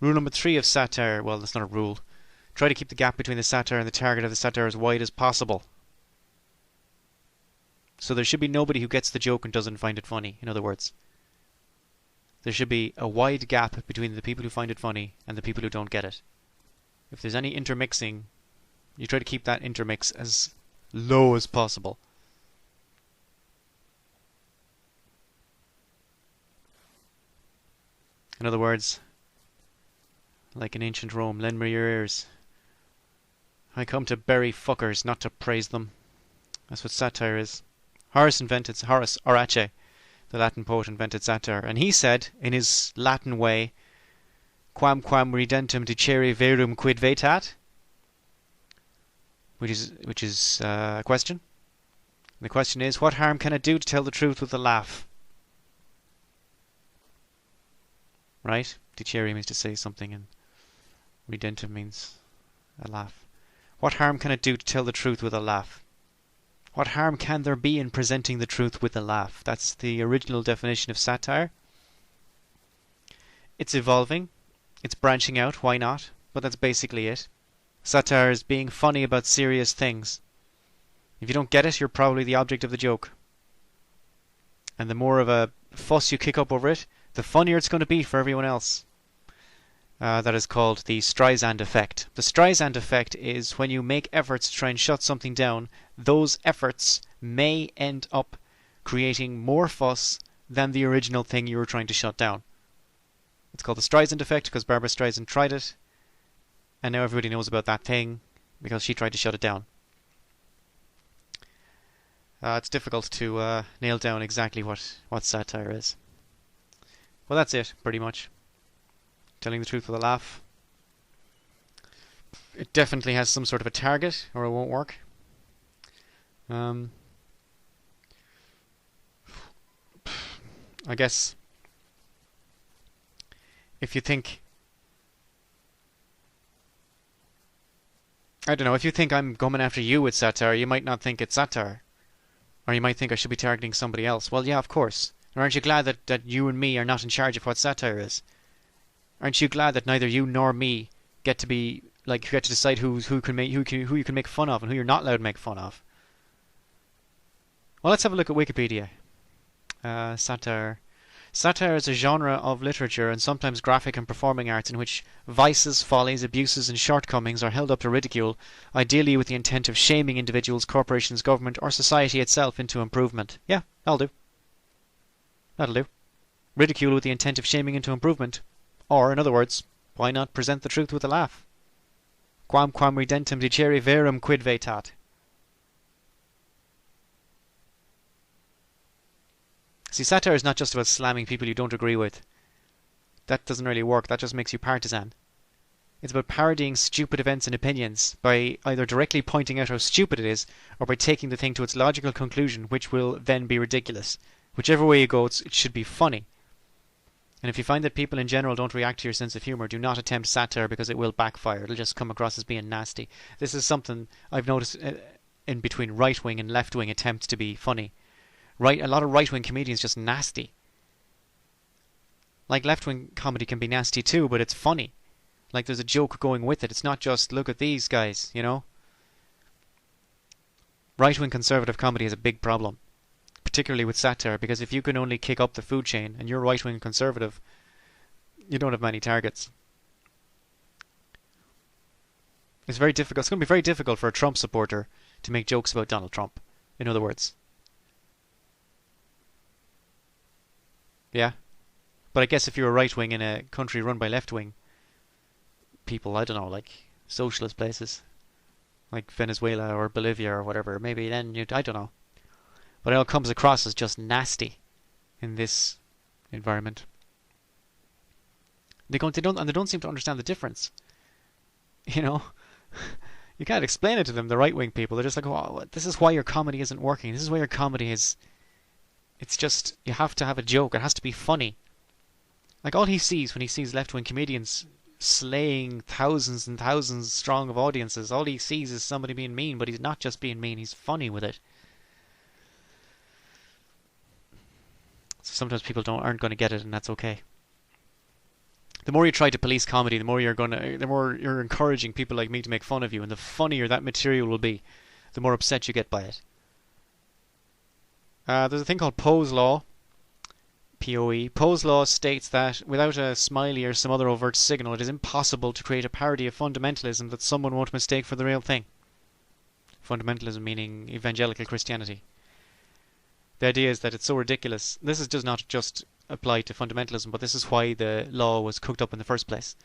S1: Rule number 3 of satire. Well, that's not a rule. Try to keep the gap between the satire and the target of the satire as wide as possible. So there should be nobody who gets the joke and doesn't find it funny, in other words. There should be a wide gap between the people who find it funny and the people who don't get it. If there's any intermixing, you try to keep that intermix as low as possible. In other words, like in ancient Rome, lend me your ears. I come to bury fuckers, not to praise them. That's what satire is. Horace Horace, the Latin poet, invented satire, and he said, in his Latin way, quam ridentem dicere verum quid vetat, which is a question. And the question is, what harm can it do to tell the truth with a laugh? Right? Dicere means to say something, and ridentem means a laugh. What harm can it do to tell the truth with a laugh? What harm can there be in presenting the truth with a laugh? That's the original definition of satire. It's evolving. It's branching out. Why not? But that's basically it. Satire is being funny about serious things. If you don't get it, you're probably the object of the joke. And the more of a fuss you kick up over it, the funnier it's going to be for everyone else. That is called the Streisand effect. The Streisand effect is when you make efforts to try and shut something down, those efforts may end up creating more fuss than the original thing you were trying to shut down. It's called the Streisand effect because Barbra Streisand tried it, and now everybody knows about that thing because she tried to shut it down. It's difficult to nail down exactly what satire is. Well, that's it, pretty much. Telling the truth with a laugh. It definitely has some sort of a target, or it won't work. I guess if you think... I don't know, if you think I'm coming after you with satire, you might not think it's satire. Or you might think I should be targeting somebody else. Well, yeah, of course. Or aren't you glad that you and me are not in charge of what satire is? Aren't you glad that neither you nor me get to be like get to decide who you can make fun of and who you're not allowed to make fun of? Well, let's have a look at Wikipedia. Satire. Satire is a genre of literature and sometimes graphic and performing arts in which vices, follies, abuses and shortcomings are held up to ridicule, ideally with the intent of shaming individuals, corporations, government or society itself into improvement. Yeah, that'll do. That'll do. Ridicule with the intent of shaming into improvement. Or, in other words, why not present the truth with a laugh? Quam ridentem dicere verum quid vetat. See, satire is not just about slamming people you don't agree with. That doesn't really work. That just makes you partisan. It's about parodying stupid events and opinions by either directly pointing out how stupid it is or by taking the thing to its logical conclusion, which will then be ridiculous. Whichever way you go, it should be funny. And if you find that people in general don't react to your sense of humour, do not attempt satire because it will backfire. It'll just come across as being nasty. This is something I've noticed in between right-wing and left-wing attempts to be funny. A lot of right-wing comedians just nasty. Like left-wing comedy can be nasty too, but it's funny. Like there's a joke going with it. It's not just, look at these guys, you know? Right-wing conservative comedy is a big problem, particularly with satire, because if you can only kick up the food chain and you're right-wing conservative, you don't have many targets. It's very difficult. It's going to be very difficult for a Trump supporter to make jokes about Donald Trump, in other words. Yeah? But I guess if you're a right-wing in a country run by left-wing people, I don't know, like socialist places, like Venezuela or Bolivia or whatever, maybe then I don't know. But it all comes across as just nasty in this environment. They don't seem to understand the difference. You know, you can't explain it to them. The right-wing people, they're just like, "Oh, this is why your comedy isn't working. This is why your comedy is. It's just you have to have a joke. It has to be funny." Like all he sees when he sees left-wing comedians slaying thousands and thousands strong of audiences, all he sees is somebody being mean, but he's not just being mean. He's funny with it. So sometimes people aren't going to get it, and that's okay. The more you try to police comedy, the more you're encouraging people like me to make fun of you, and the funnier that material will be, the more upset you get by it. There's a thing called Poe's Law, P-O-E. Poe's Law states that without a smiley or some other overt signal, it is impossible to create a parody of fundamentalism that someone won't mistake for the real thing. Fundamentalism meaning evangelical Christianity. The idea is that it's so ridiculous. This does not just apply to fundamentalism, but this is why the law was cooked up in the first place.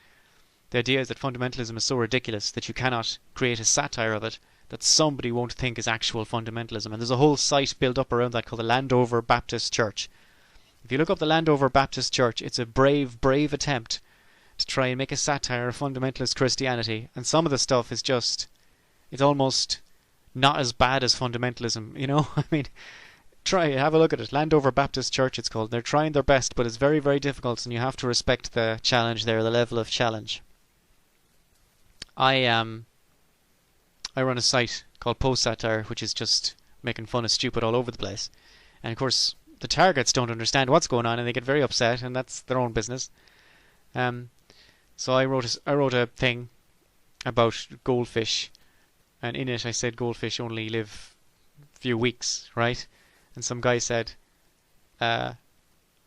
S1: The idea is that fundamentalism is so ridiculous that you cannot create a satire of it that somebody won't think is actual fundamentalism. And there's a whole site built up around that called the Landover Baptist Church. If you look up the Landover Baptist Church, it's a brave, brave attempt to try and make a satire of fundamentalist Christianity. And some of the stuff is just, it's almost not as bad as fundamentalism, you know? I mean, have a look at it. Landover Baptist Church it's called. They're trying their best, but it's very, very difficult, and you have to respect the challenge there, the level of challenge. I run a site called Post Satire, which is just making fun of stupid all over the place. And of course, the targets don't understand what's going on, and they get very upset, and that's their own business. So I wrote a thing about goldfish, and in it I said goldfish only live a few weeks, right? And some guy said, no,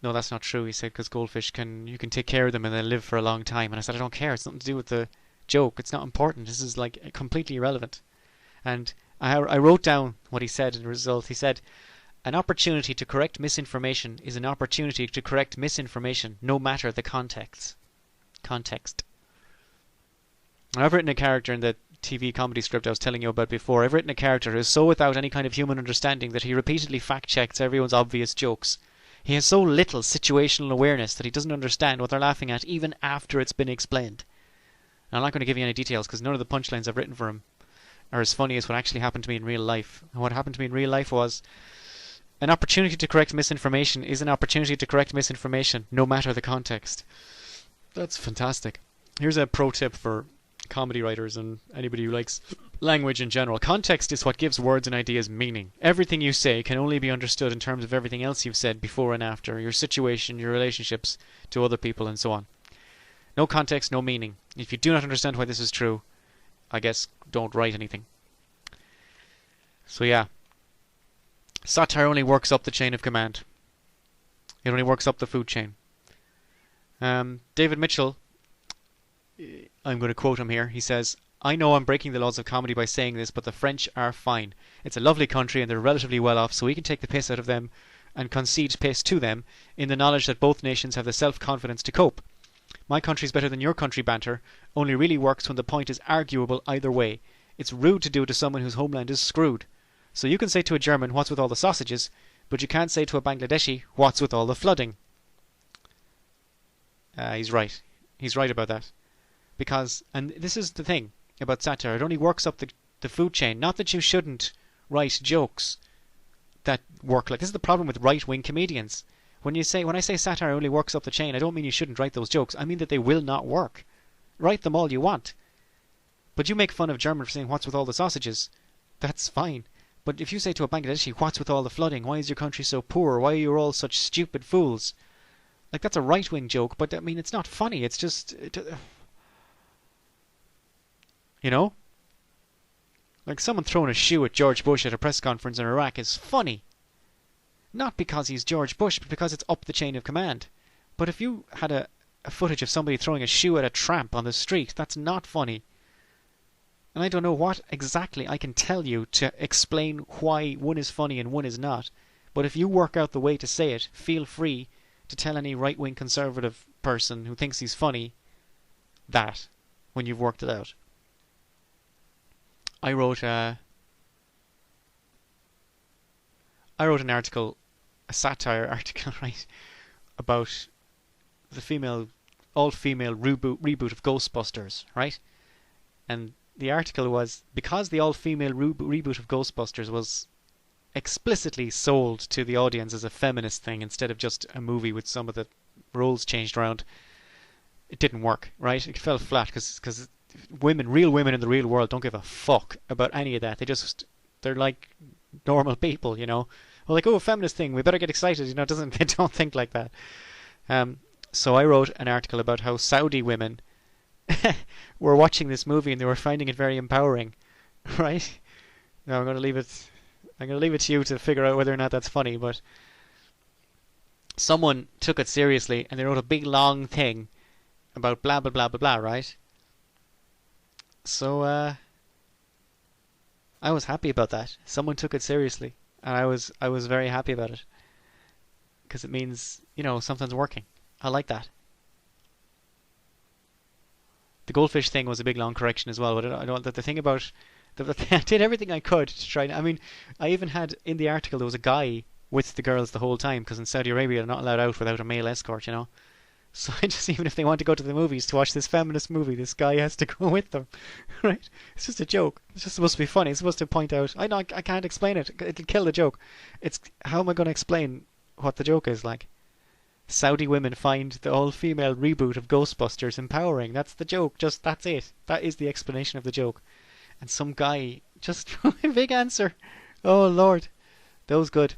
S1: that's not true. He said, because goldfish you can take care of them and they'll live for a long time. And I said, I don't care. It's nothing to do with the joke. It's not important. This is like completely irrelevant. And I wrote down what he said in the result. He said, an opportunity to correct misinformation is an opportunity to correct misinformation, no matter the context. And I've written a character in the TV comedy script I was telling you about before. I've written a character who is so without any kind of human understanding that he repeatedly fact-checks everyone's obvious jokes. He has so little situational awareness that he doesn't understand what they're laughing at even after it's been explained. And I'm not going to give you any details because none of the punchlines I've written for him are as funny as what actually happened to me in real life. And what happened to me in real life was an opportunity to correct misinformation is an opportunity to correct misinformation, no matter the context. That's fantastic. Here's a pro tip for comedy writers and anybody who likes language in general. Context is what gives words and ideas meaning. Everything you say can only be understood in terms of everything else you've said before and after, your situation, your relationships to other people, and so on. No context, no meaning. If you do not understand why this is true, I guess don't write anything. So yeah, satire only works up the chain of command. It only works up the food chain. David Mitchell, I'm going to quote him here. He says, I know I'm breaking the laws of comedy by saying this, but the French are fine. It's a lovely country and they're relatively well off, so we can take the piss out of them and concede piss to them in the knowledge that both nations have the self-confidence to cope. My country's better than your country banter only really works when the point is arguable either way. It's rude to do it to someone whose homeland is screwed. So you can say to a German, what's with all the sausages, but you can't say to a Bangladeshi, what's with all the flooding. He's right. He's right about that. Because, and this is the thing about satire, it only works up the food chain. Not that you shouldn't write jokes that work like this. Is the problem with right-wing comedians. When I say satire only works up the chain, I don't mean you shouldn't write those jokes. I mean that they will not work. Write them all you want. But you make fun of German for saying, what's with all the sausages? That's fine. But if you say to a Bangladeshi, what's with all the flooding? Why is your country so poor? Why are you all such stupid fools? Like, that's a right-wing joke, but I mean, it's not funny. It's just... you know? Like, someone throwing a shoe at George Bush at a press conference in Iraq is funny. Not because he's George Bush, but because it's up the chain of command. But if you had a footage of somebody throwing a shoe at a tramp on the street, that's not funny. And I don't know what exactly I can tell you to explain why one is funny and one is not. But if you work out the way to say it, feel free to tell any right-wing conservative person who thinks he's funny that when you've worked it out. I wrote an article, a satire article, right, about the all-female reboot of Ghostbusters, right? And the article was, because the all-female reboot of Ghostbusters was explicitly sold to the audience as a feminist thing instead of just a movie with some of the roles changed around, it didn't work, right? It fell flat because real women in the real world don't give a fuck about any of that. They're like normal people, you know. Well, like, oh, a feminist thing, we better get excited, you know. They don't think like that. So I wrote an article about how Saudi women were watching this movie and they were finding it very empowering, right? Now I'm going to leave it to you to figure out whether or not that's funny, but someone took it seriously and they wrote a big long thing about blah blah blah blah blah, right? So I was happy about that. Someone took it seriously, and I was very happy about it because it means, you know, something's working. I like that. The goldfish thing was a big long correction as well, but I don't. The thing about I did everything I could to try. I mean, I even had in the article there was a guy with the girls the whole time because in Saudi Arabia they're not allowed out without a male escort, you know. So I just, even if they want to go to the movies to watch this feminist movie, this guy has to go with them, right? It's just a joke. It's just supposed to be funny. It's supposed to point out. I know I can't explain it. It'll kill the joke. It's how am I going to explain what the joke is like? Saudi women find the all-female reboot of Ghostbusters empowering. That's the joke. Just that's it. That is the explanation of the joke. And some guy just a big answer. Oh Lord, that was good.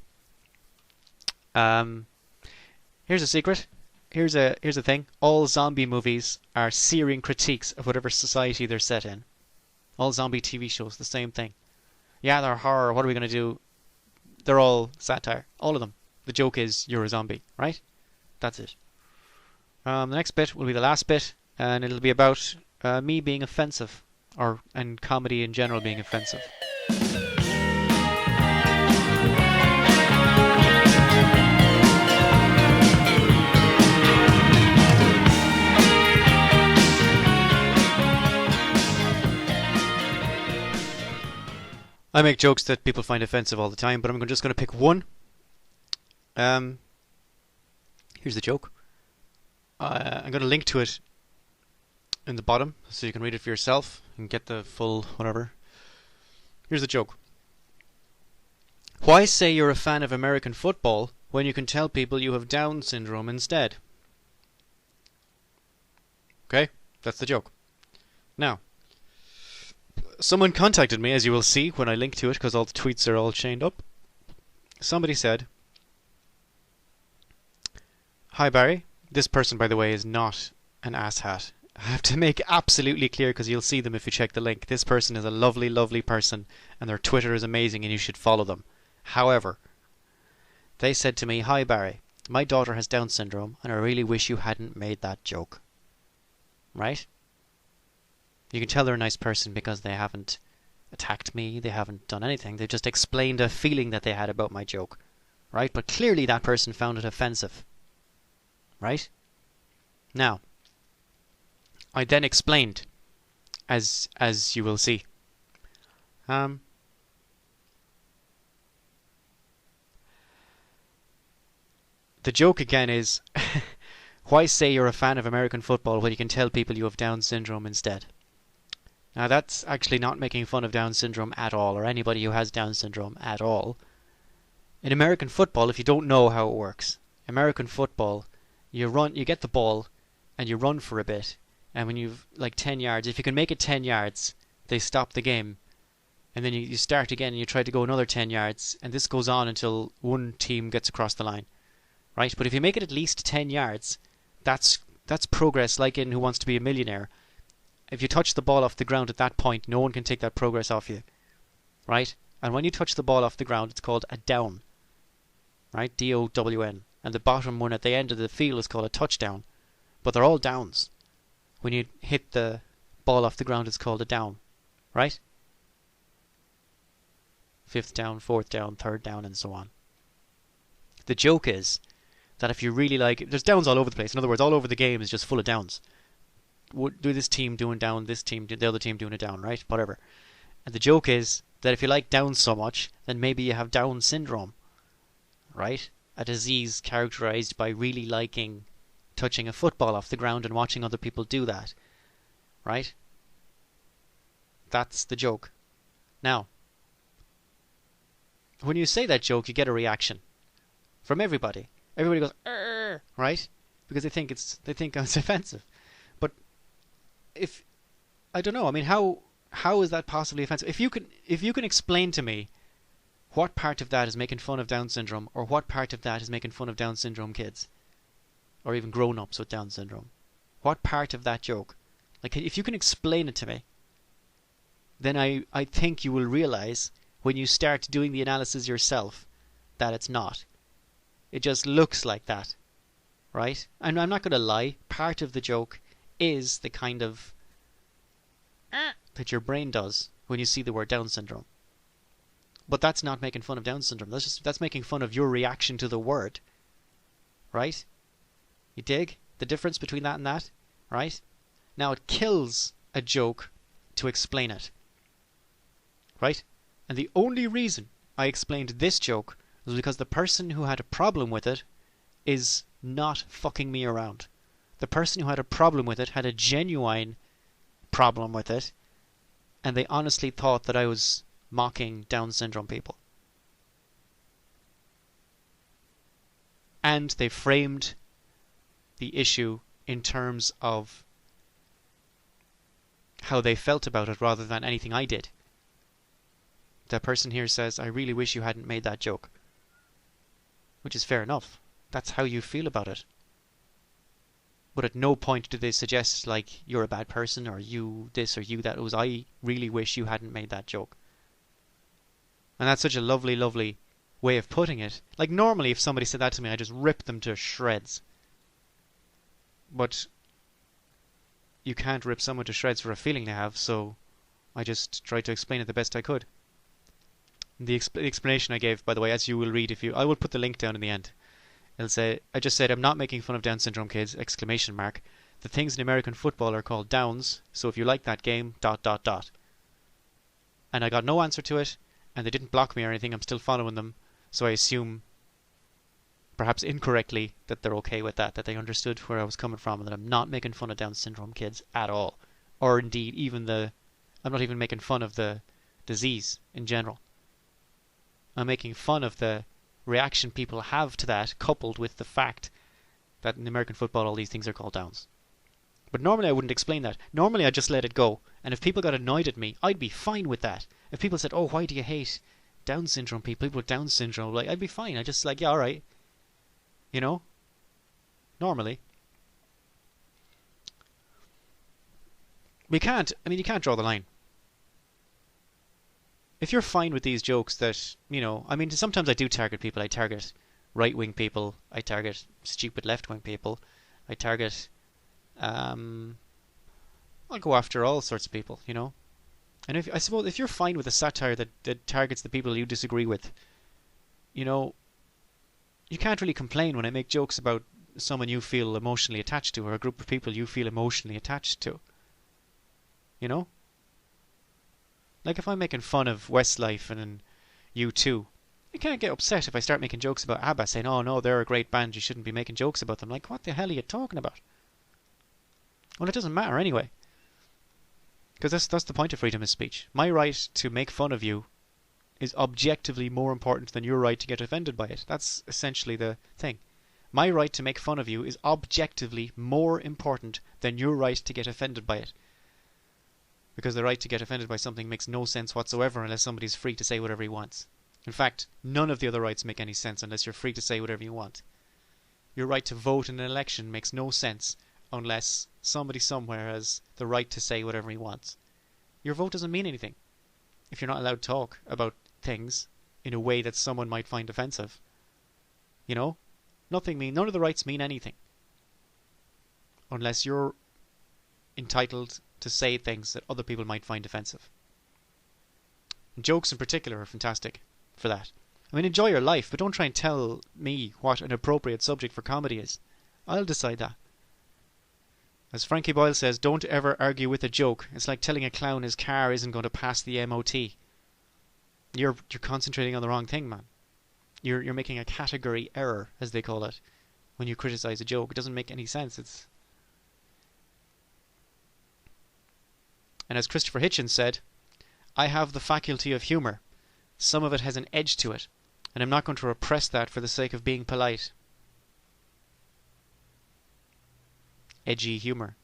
S1: Here's a secret. Here's a thing. All zombie movies are searing critiques of whatever society they're set in. All zombie TV shows, the same thing. Yeah, they're horror. What are we going to do? They're all satire. All of them. The joke is you're a zombie, right? That's it. The next bit will be the last bit, and it'll be about me being offensive, and comedy in general being offensive. I make jokes that people find offensive all the time, but I'm just going to pick one. Here's the joke. I'm going to link to it in the bottom so you can read it for yourself and get the full whatever. Here's the joke. Why say you're a fan of American football when you can tell people you have Down syndrome instead? Okay, that's the joke. Now, someone contacted me, as you will see when I link to it, because all the tweets are all chained up. Somebody said, "Hi Barry, this person, by the way, is not an asshat. I have to make absolutely clear, because you'll see them if you check the link. This person is a lovely, lovely person, and their Twitter is amazing, and you should follow them. However, they said to me, 'Hi Barry, my daughter has Down syndrome, and I really wish you hadn't made that joke.'" Right? You can tell they're a nice person because they haven't attacked me, they haven't done anything, they've just explained a feeling that they had about my joke. Right? But clearly that person found it offensive. Right? Now, I then explained, as you will see. The joke again is, why say you're a fan of American football when you can tell people you have Down syndrome instead? Now that's actually not making fun of Down syndrome at all, or anybody who has Down syndrome at all. In American football, if you don't know how it works, American football, you get the ball, and you run for a bit, and when you've like 10 yards, if you can make it 10 yards, they stop the game, and then you start again and you try to go another 10 yards, and this goes on until one team gets across the line, right? But if you make it at least 10 yards, that's progress, like in Who Wants to Be a Millionaire. If you touch the ball off the ground at that point, no one can take that progress off you, right? And when you touch the ball off the ground, it's called a down, right? D-O-W-N. And the bottom one at the end of the field is called a touchdown. But they're all downs. When you hit the ball off the ground, it's called a down, right? Fifth down, fourth down, third down, and so on. The joke is that if you really like, there's downs all over the place. In other words, all over the game is just full of downs. Do this team doing down, this team, the other team doing a down, right? Whatever. And the joke is that if you like downs so much, then maybe you have Down syndrome, right? A disease characterized by really liking touching a football off the ground and watching other people do that, right? That's the joke. Now, when you say that joke, you get a reaction from everybody. Everybody goes, "Arr!" Right? Because they think it's offensive. But if I don't know, I mean, how is that possibly offensive? If you can explain to me what part of that is making fun of Down syndrome, or what part of that is making fun of Down syndrome kids, or even grown-ups with Down syndrome, what part of that joke, like if you can explain it to me, then I think you will realize when you start doing the analysis yourself that it's not. It just looks like that, right? And I'm not going to lie, part of the joke is the kind of that your brain does when you see the word Down syndrome. But that's not making fun of Down syndrome. That's making fun of your reaction to the word, right? You dig the difference between that and that, right? Now it kills a joke to explain it, right? And the only reason I explained this joke was because the person who had a problem with it is not fucking me around. The person who had a problem with it had a genuine problem with it, and they honestly thought that I was mocking Down syndrome people. And they framed the issue in terms of how they felt about it rather than anything I did. That person here says, "I really wish you hadn't made that joke." Which is fair enough. That's how you feel about it. But at no point did they suggest, like, you're a bad person, or you this, or you that. It was, "I really wish you hadn't made that joke." And that's such a lovely, lovely way of putting it. Like, normally if somebody said that to me, I just rip them to shreds. But you can't rip someone to shreds for a feeling they have, so I just tried to explain it the best I could. The explanation I gave, by the way, as you will read, I will put the link down in the end. It'll say, I just said, "I'm not making fun of Down syndrome kids, ! The things in American football are called downs, so if you like that game, ... And I got no answer to it, and they didn't block me or anything. I'm still following them, so I assume, perhaps incorrectly, that they're okay with that they understood where I was coming from, and that I'm not making fun of Down syndrome kids at all. Or indeed, I'm not even making fun of the disease in general. I'm making fun of the reaction people have to that, coupled with the fact that in American football all these things are called downs." But normally I wouldn't explain that. Normally I'd just let it go. And if people got annoyed at me, I'd be fine with that. If people said, "Oh, why do you hate Down syndrome people with Down syndrome?" Like, I'd be fine. I'd just like, "Yeah, alright." You know? Normally. You can't draw the line. If you're fine with these jokes that, I mean, sometimes I do target people. I target right-wing people. I target stupid left-wing people. I target, I'll go after all sorts of people, And I suppose if you're fine with a satire that targets the people you disagree with, you can't really complain when I make jokes about someone you feel emotionally attached to, or a group of people you feel emotionally attached to. Like if I'm making fun of Westlife and U2, you can't get upset if I start making jokes about ABBA, saying, "Oh no, they're a great band, you shouldn't be making jokes about them." Like, what the hell are you talking about? Well, it doesn't matter anyway. Because that's the point of freedom of speech. My right to make fun of you is objectively more important than your right to get offended by it. That's essentially the thing. My right to make fun of you is objectively more important than your right to get offended by it. Because the right to get offended by something makes no sense whatsoever unless somebody's free to say whatever he wants. In fact, none of the other rights make any sense unless you're free to say whatever you want. Your right to vote in an election makes no sense unless somebody somewhere has the right to say whatever he wants. Your vote doesn't mean anything if you're not allowed to talk about things in a way that someone might find offensive. You know? None of the rights mean anything unless you're entitled to say things that other people might find offensive. And jokes in particular are fantastic for that. I mean, enjoy your life, but don't try and tell me what an appropriate subject for comedy is. I'll decide that. As Frankie Boyle says, don't ever argue with a joke. It's like telling a clown his car isn't going to pass the MOT. You're concentrating on the wrong thing, man. You're making a category error, as they call it, when you criticize a joke. It doesn't make any sense. And as Christopher Hitchens said, I have the faculty of humour. Some of it has an edge to it, and I'm not going to repress that for the sake of being polite. Edgy humour.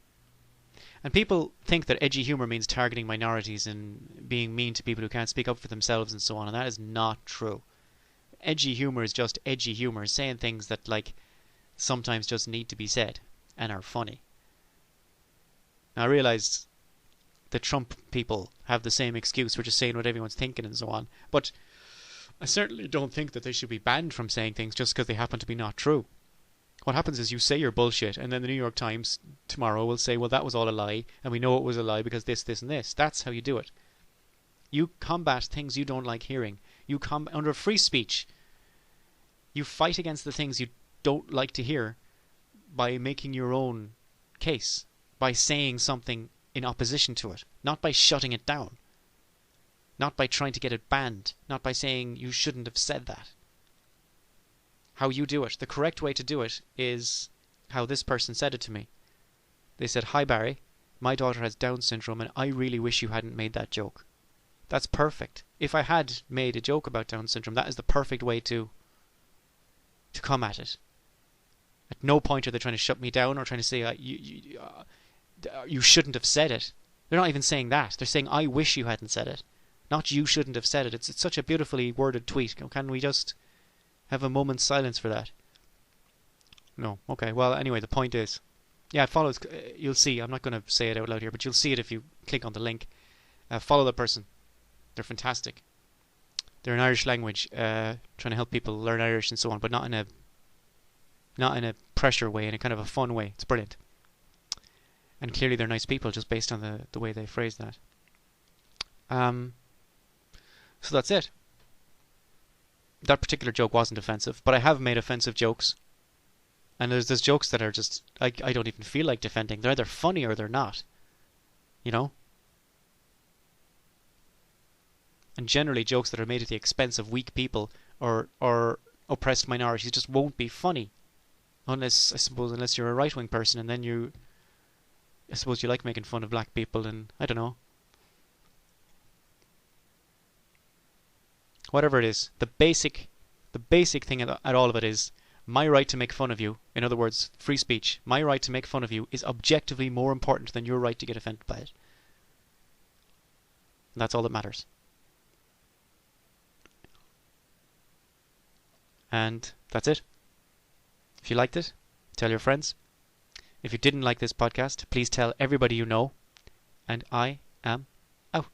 S1: And people think that edgy humour means targeting minorities and being mean to people who can't speak up for themselves and so on, and that is not true. Edgy humour is just edgy humour, saying things that sometimes just need to be said and are funny. Now I realise the Trump people have the same excuse for just saying what everyone's thinking and so on, but I certainly don't think that they should be banned from saying things just because they happen to be not true. What happens is you say your bullshit, and then the New York Times tomorrow will say, well, that was all a lie, and we know it was a lie because this, and this. That's how you do it. You combat things you don't like hearing. Under free speech, you fight against the things you don't like to hear by making your own case, by saying something in opposition to it, not by shutting it down, not by trying to get it banned, not by saying you shouldn't have said that. How you do it, the correct way to do it, is how this person said it to me. They said, hi Barry, my daughter has Down syndrome and I really wish you hadn't made that joke. That's perfect. If I had made a joke about Down syndrome, that is the perfect way to come at it. At no point are they trying to shut me down or trying to say you shouldn't have said it. They're not even saying that. They're saying I wish you hadn't said it, not you shouldn't have said it. It's such a beautifully worded tweet. Can we just have a moment's silence for that? No. Okay. Well, anyway, the point is, yeah, it follows. You'll see. I'm not going to say it out loud here, but you'll see it if you click on the link. Follow the person. They're fantastic. They're in Irish language, trying to help people learn Irish and so on, but not in a pressure way, in a kind of a fun way. It's brilliant. And clearly they're nice people just based on the way they phrase that. So that's it. That particular joke wasn't offensive, but I have made offensive jokes. And there's jokes that are just, I don't even feel like defending. They're either funny or they're not. You know? And generally jokes that are made at the expense of weak people or oppressed minorities just won't be funny. Unless you're a right-wing person, and then I suppose you like making fun of black people, and I don't know. Whatever it is, the basic thing at all of it is my right to make fun of you. In other words, free speech. My right to make fun of you is objectively more important than your right to get offended by it. And that's all that matters. And that's it. If you liked it, tell your friends. If you didn't like this podcast, please tell everybody you know. And I am out.